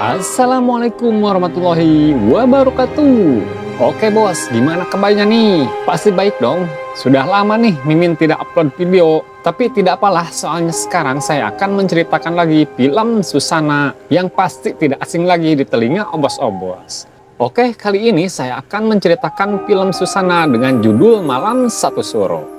Assalamualaikum warahmatullahi wabarakatuh. Oke bos, gimana kabarnya nih? Pasti baik dong. Sudah lama nih Mimin tidak upload video. Tapi tidak apalah, soalnya sekarang saya akan menceritakan lagi film Susana yang pasti tidak asing lagi di telinga obos-obos. Oke, kali ini saya akan menceritakan film Susana dengan judul Malam Satu Suro.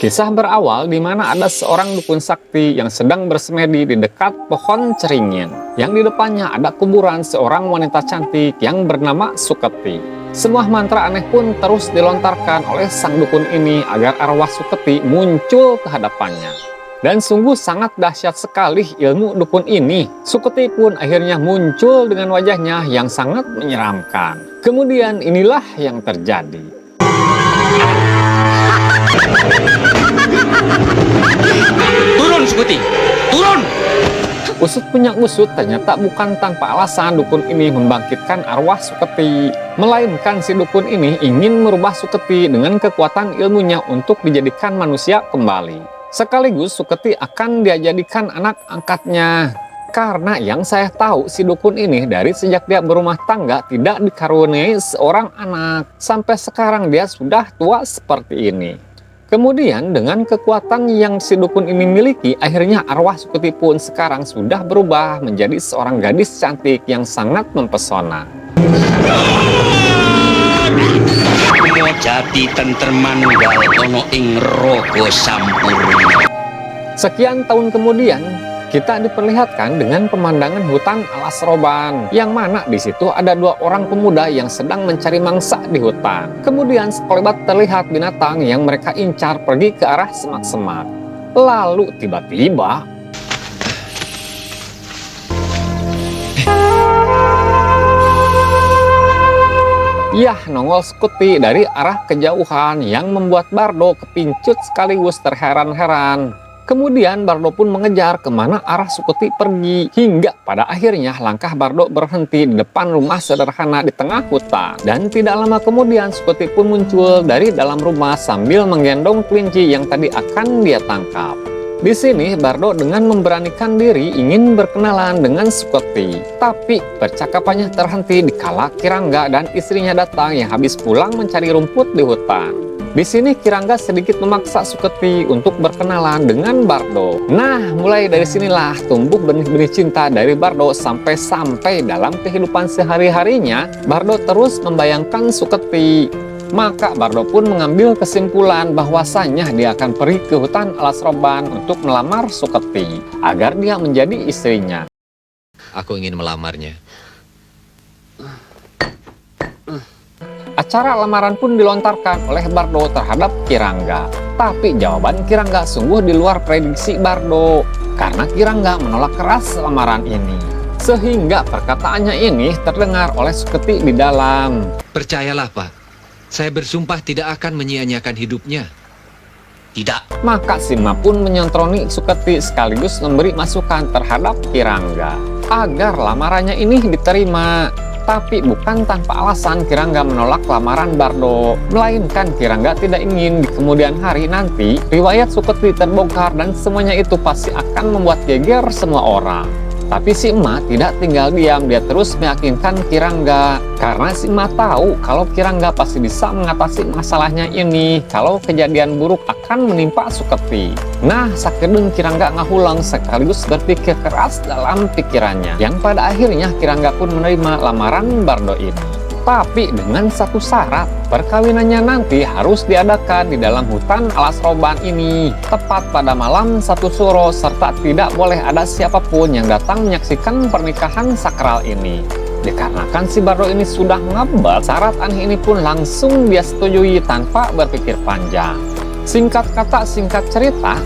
Kisah berawal di mana ada seorang dukun sakti yang sedang bersemedi di dekat pohon ceringin, yang di depannya ada kuburan seorang wanita cantik yang bernama Suketi. Sebuah mantra aneh pun terus dilontarkan oleh sang dukun ini agar arwah Suketi muncul ke hadapannya. Dan sungguh sangat dahsyat sekali ilmu dukun ini. Suketi pun akhirnya muncul dengan wajahnya yang sangat menyeramkan. Kemudian inilah yang terjadi. Turun, Suketi! Turun! Usut punya usut, ternyata bukan tanpa alasan dukun ini membangkitkan arwah Suketi. Melainkan si dukun ini ingin merubah Suketi dengan kekuatan ilmunya untuk dijadikan manusia kembali. Sekaligus Suketi akan dijadikan anak angkatnya. Karena yang saya tahu, si dukun ini dari sejak dia berumah tangga tidak dikaruniai seorang anak. Sampai sekarang dia sudah tua seperti ini. Kemudian dengan kekuatan yang si dukun ini miliki, akhirnya arwah Suketi pun sekarang sudah berubah menjadi seorang gadis cantik yang sangat mempesona. Mau jadi tentremanggal ono ing rogo sampurna. Sekian tahun kemudian, kita diperlihatkan dengan pemandangan hutan alas roban, yang mana di situ ada dua orang pemuda yang sedang mencari mangsa di hutan. Kemudian sekelebat terlihat binatang yang mereka incar pergi ke arah semak-semak. Lalu tiba-tiba yah, nongol Suketi dari arah kejauhan yang membuat Bardo kepincut sekaligus terheran-heran. Kemudian Bardo pun mengejar kemana arah Suketi pergi, hingga pada akhirnya langkah Bardo berhenti di depan rumah sederhana di tengah hutan. Dan tidak lama kemudian Suketi pun muncul dari dalam rumah sambil menggendong kelinci yang tadi akan dia tangkap. Di sini Bardo dengan memberanikan diri ingin berkenalan dengan Suketi. Tapi percakapannya terhenti dikala Kirangga dan istrinya datang yang habis pulang mencari rumput di hutan. Di sini Kirangga sedikit memaksa Suketi untuk berkenalan dengan Bardo. Nah, mulai dari sinilah tumbuh benih-benih cinta dari Bardo sampai dalam kehidupan sehari-harinya. Bardo terus membayangkan Suketi. Maka Bardo pun mengambil kesimpulan bahwasanya dia akan pergi ke hutan alas roban untuk melamar Suketi agar dia menjadi istrinya. Aku ingin melamarnya. Acara lamaran pun dilontarkan oleh Bardo terhadap Kirangga. Tapi jawaban Kirangga sungguh di luar prediksi Bardo, karena Kirangga menolak keras lamaran ini. Sehingga perkataannya ini terdengar oleh Suketi di dalam. Percayalah, Pak. Saya bersumpah tidak akan menyia-nyiakan hidupnya. Tidak. Maka Sima pun menyontroni Suketi sekaligus memberi masukan terhadap Kirangga agar lamarannya ini diterima. Tapi bukan tanpa alasan Kirangga menolak lamaran Bardo, melainkan Kirangga tidak ingin di kemudian hari nanti riwayat Suketi terbongkar dan semuanya itu pasti akan membuat geger semua orang. Tapi si emak tidak tinggal diam, dia terus meyakinkan Kirangga. Karena si emak tahu kalau Kirangga pasti bisa mengatasi masalahnya ini kalau kejadian buruk akan menimpa Suketi. Nah, sakedeng Kirangga ngahulang sekaligus berpikir keras dalam pikirannya. Yang pada akhirnya Kirangga pun menerima lamaran Bardo ini. Tapi dengan satu syarat, perkawinannya nanti harus diadakan di dalam hutan alas roban ini, tepat pada malam satu suro, serta tidak boleh ada siapapun yang datang menyaksikan pernikahan sakral ini. Dikarenakan si Bardo ini sudah ngebal, syarat aneh ini pun langsung dia setujui tanpa berpikir panjang. Singkat kata, singkat cerita,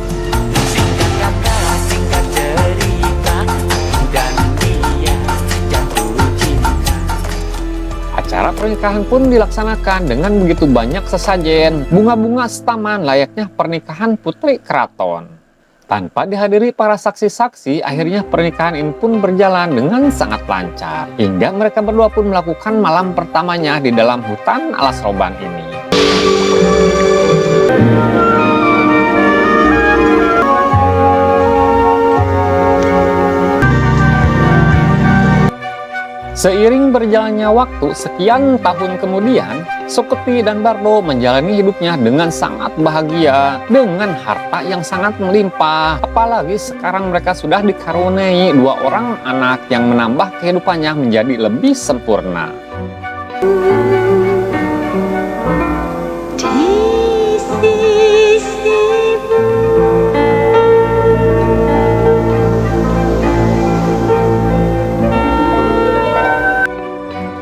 Acara pernikahan pun dilaksanakan dengan begitu banyak sesajen, bunga-bunga setaman layaknya pernikahan putri keraton. Tanpa dihadiri para saksi-saksi, akhirnya pernikahan ini pun berjalan dengan sangat lancar. Hingga mereka berdua pun melakukan malam pertamanya di dalam hutan alas roban ini. Seiring berjalannya waktu, sekian tahun kemudian, Suketi dan Bardo menjalani hidupnya dengan sangat bahagia, dengan harta yang sangat melimpah. Apalagi sekarang mereka sudah dikaruniai 2 orang anak yang menambah kehidupannya menjadi lebih sempurna.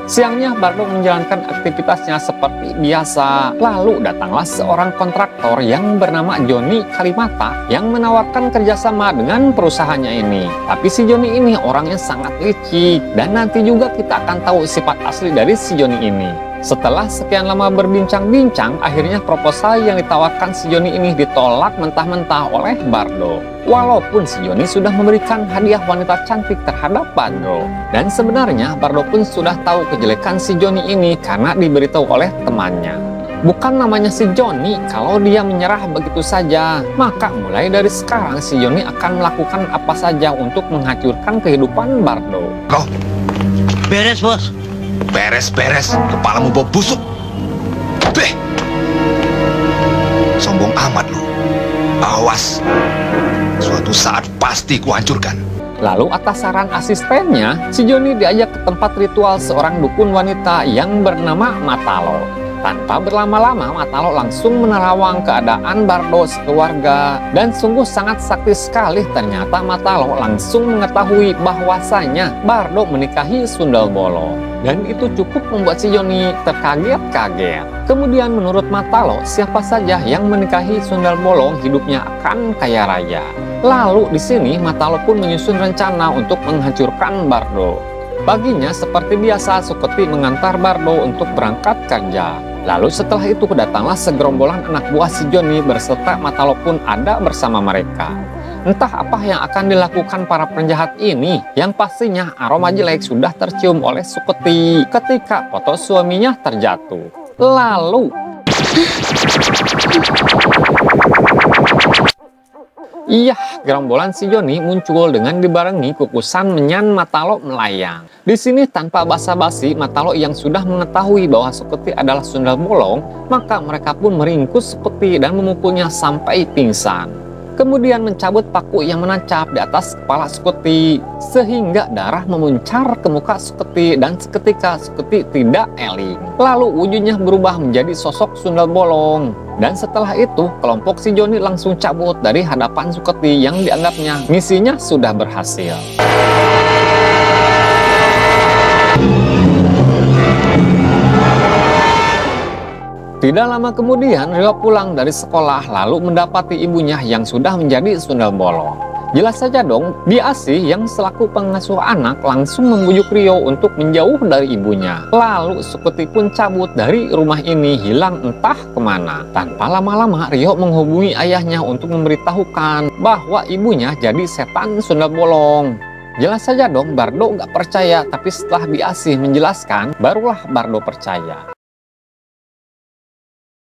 Siangnya Bardo menjalankan aktivitasnya seperti biasa. Lalu datanglah seorang kontraktor yang bernama Joni Kalimata yang menawarkan kerjasama dengan perusahaannya ini. Tapi si Joni ini orangnya sangat licik, dan nanti juga kita akan tahu sifat asli dari si Joni ini. Setelah sekian lama berbincang-bincang, akhirnya proposal yang ditawarkan si Joni ini ditolak mentah-mentah oleh Bardo. Walaupun si Joni sudah memberikan hadiah wanita cantik terhadap Bardo. Dan sebenarnya Bardo pun sudah tahu kejelekan si Joni ini karena diberitahu oleh temannya. Bukan namanya si Joni kalau dia menyerah begitu saja. Maka mulai dari sekarang si Joni akan melakukan apa saja untuk menghancurkan kehidupan Bardo. Kau Beres, Bos. beres-beres, kepalamu bau busuk. Beh, sombong amat lu. Awas, suatu saat pasti kuhancurkan. Lalu atas saran asistennya, si Joni diajak ke tempat ritual seorang dukun wanita yang bernama Matalo. Tanpa berlama-lama, Matalo langsung menerawang keadaan Bardo sekeluarga. Dan sungguh sangat sakti sekali, ternyata Matalo langsung mengetahui bahwasanya Bardo menikahi Sundal Bolong. Dan itu cukup membuat si Joni terkaget-kaget. Kemudian menurut Matalo, siapa saja yang menikahi Sundal Bolong hidupnya akan kaya raya. Lalu di sini Matalo pun menyusun rencana untuk menghancurkan Bardo. Paginya seperti biasa Suketi mengantar Bardo untuk berangkat kerja. Lalu setelah itu datanglah segerombolan anak buah si Joni berserta Matalo pun ada bersama mereka. Entah apa yang akan dilakukan para penjahat ini, yang pastinya aroma jelek sudah tercium oleh Suketi ketika foto suaminya terjatuh. Lalu iya, gerombolan si Joni muncul dengan dibarengi kukusan menyan Matalo melayang. Di sini tanpa basa-basi, Matalo yang sudah mengetahui bahwa Suketi adalah Sundal Bolong, maka mereka pun meringkus Suketi dan memukulnya sampai pingsan. Kemudian mencabut paku yang menancap di atas kepala Suketi, sehingga darah memuncar ke muka Suketi dan seketika Suketi tidak eling. Lalu wujudnya berubah menjadi sosok Sundal Bolong. Dan setelah itu, kelompok si Joni langsung cabut dari hadapan Suketi yang dianggapnya misinya sudah berhasil. Tidak lama kemudian, Rio pulang dari sekolah lalu mendapati ibunya yang sudah menjadi Sundal Bolong. Jelas saja dong, Biasi yang selaku pengasuh anak langsung membujuk Rio untuk menjauh dari ibunya. Lalu Suketi pun cabut dari rumah ini hilang entah kemana. Tanpa lama-lama, Rio menghubungi ayahnya untuk memberitahukan bahwa ibunya jadi setan Sundal Bolong. Jelas saja dong, Bardo nggak percaya, tapi setelah Biasi menjelaskan, barulah Bardo percaya.